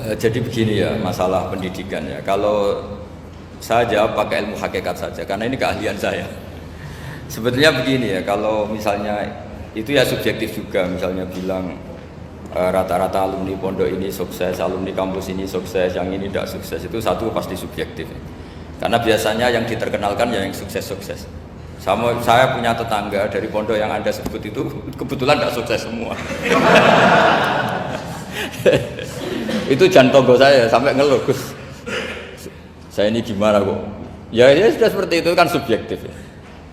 Jadi begini ya masalah pendidikan ya. Kalau saya jawab pakai ilmu hakikat saja karena ini keahlian saya. Sebetulnya begini ya, kalau misalnya itu ya subjektif juga, misalnya bilang rata-rata alumni pondok ini sukses, alumni kampus ini sukses, yang ini tidak sukses, itu satu pasti subjektif. Karena biasanya yang diterkenalkan ya yang sukses-sukses. Saya punya tetangga dari pondok yang Anda sebut itu kebetulan tidak sukses semua. Itu jantogo saya sampai ngeluh, Gus. Saya ini gimana kok? Ya sudah seperti itu kan subjektif ya.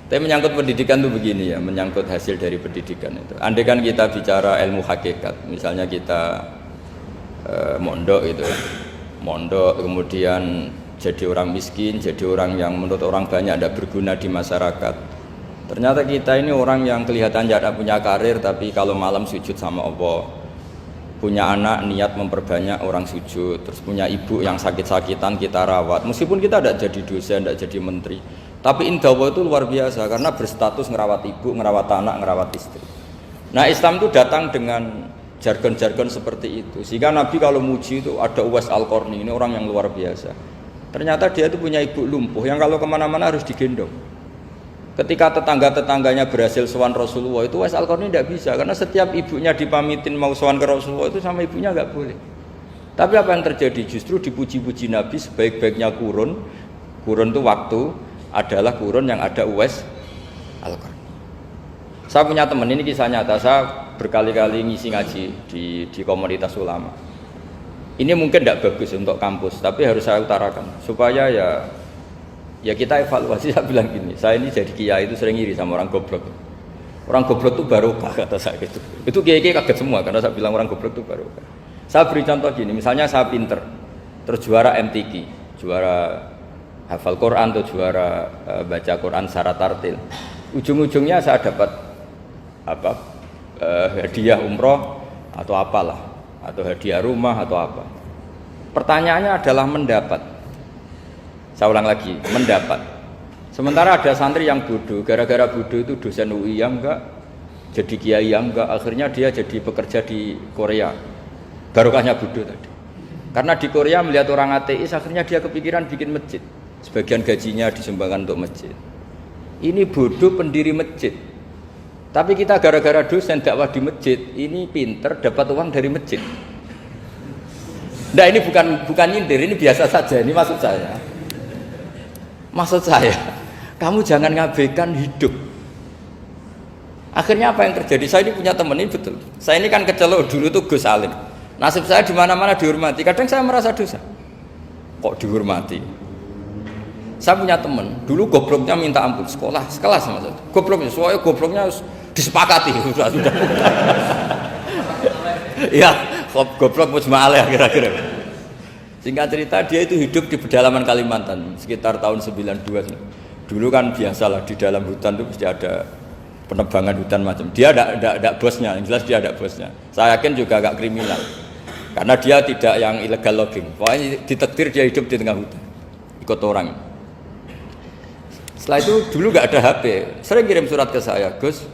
Tapi menyangkut pendidikan itu begini ya, menyangkut hasil dari pendidikan itu. Andai kan kita bicara ilmu hakikat, misalnya kita mondok gitu ya. Mondok kemudian jadi orang miskin, jadi orang yang menurut orang banyak tidak berguna di masyarakat. Ternyata kita ini orang yang kelihatan tidak punya karir, tapi kalau malam sujud sama Allah. Punya anak niat memperbanyak orang sujud, terus punya ibu yang sakit-sakitan kita rawat. Meskipun kita tidak jadi dosen, tidak jadi menteri, tapi indah Allah itu luar biasa karena berstatus ngerawat ibu, ngerawat anak, ngerawat istri. Nah Islam itu datang dengan jargon-jargon seperti itu. Sehingga Nabi kalau muji itu ada Uwais Al-Qarni, ini orang yang luar biasa. Ternyata dia itu punya ibu lumpuh yang kalau kemana-mana harus digendong. Ketika tetangga-tetangganya berhasil sowan Rasulullah itu Uwais Al-Qarni tidak bisa karena setiap ibunya dipamitin mau sowan ke Rasulullah itu sama ibunya nggak boleh. Tapi apa yang terjadi? Justru dipuji-puji Nabi sebaik-baiknya kurun itu waktu adalah kurun yang ada Uwais Al-Qarni. Saya punya teman, ini kisah nyata, saya berkali-kali ngisi ngaji di komunitas ulama. Ini mungkin tidak bagus untuk kampus, tapi harus saya utarakan supaya ya kita evaluasi. Saya bilang gini, saya ini jadi kiai itu sering iri sama orang goblok. Orang goblok itu barokah kata saya gitu. Itu kiai-kiai kaget semua karena saya bilang orang goblok itu barokah. Saya beri contoh gini, misalnya saya pinter, terus juara MTQ, juara hafal Quran atau juara baca Quran secara tartil. Ujung-ujungnya saya dapat hadiah umroh atau apalah, atau hadiah rumah atau apa. Pertanyaannya adalah mendapat. Saya ulang lagi, mendapat. Sementara ada santri yang bodoh, gara-gara bodoh itu dosen UI yang enggak, jadi kiai yang enggak, akhirnya dia jadi pekerja di Korea. Barokahnya bodoh tadi. Karena di Korea melihat orang ateis, akhirnya dia kepikiran bikin masjid. Sebagian gajinya disumbangkan untuk masjid. Ini bodoh pendiri masjid. Tapi kita gara-gara dosen dakwah di masjid, ini pinter dapat uang dari masjid. Nah ini bukan nyindir, ini biasa saja, ini maksud saya. Maksud saya, kamu jangan ngabaikan hidup. Akhirnya apa yang terjadi? Saya ini punya teman ini betul. Saya ini kan kecelok dulu tuh Gus Alim. Nasib saya di mana-mana dihormati. Kadang saya merasa dosa. Kok dihormati? Saya punya teman, dulu gobloknya minta ampun, sekolah sekelas maksud. Gobloknya, soalnya gobloknya harus disepakati sudah. Ya, goblok mujma'alah kira-kira. Singkat cerita dia itu hidup di pedalaman Kalimantan sekitar tahun 92. Dulu kan biasalah di dalam hutan itu pasti ada penebangan hutan macam. Dia ada bosnya, yang jelas dia ada bosnya. Saya yakin juga agak kriminal. Karena dia tidak yang illegal logging. Pokoknya ditakdir dia hidup di tengah hutan. Ikut orang. Setelah itu dulu nggak ada HP. Sering kirim surat ke saya, Gus,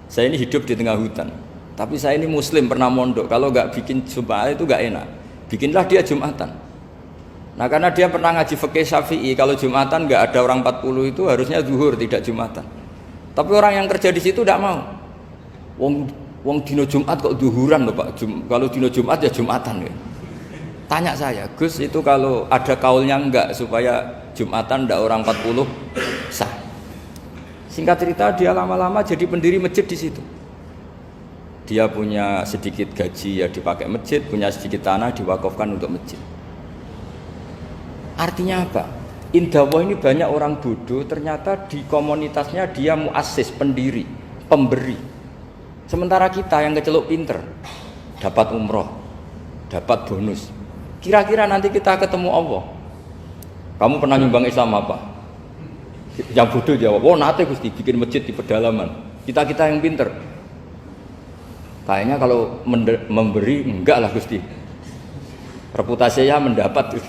saya ini hidup di tengah hutan. Tapi saya ini muslim pernah mondok. Kalau nggak bikin Jumat itu nggak enak. Bikinlah dia Jumatan. Nah karena dia pernah ngaji fikih Syafi'i, kalau Jumatan nggak ada orang 40 itu harusnya zuhur tidak Jumatan. Tapi orang yang kerja di situ tidak mau. Wong dino Jumat kok zuhuran loh Pak. Kalau dino Jumat ya Jumatan ya. Tanya saya, Gus itu kalau ada kaulnya enggak supaya Jumatan ndak orang 40 sah. Singkat cerita dia lama-lama jadi pendiri masjid di situ. Dia punya sedikit gaji ya dipakai masjid, punya sedikit tanah diwakafkan untuk masjid. Artinya apa? Indah Allah ini banyak orang bodoh, ternyata di komunitasnya dia muassis, pendiri, pemberi. Sementara kita yang kecelok pinter, dapat umroh, dapat bonus. Kira-kira nanti kita ketemu Allah, kamu pernah nyumbang Islam apa? Yang bodoh jawab, oh nanti Gusti bikin masjid di pedalaman. Kita yang pinter. Kayaknya kalau memberi enggak lah Gusti. Reputasinya mendapat.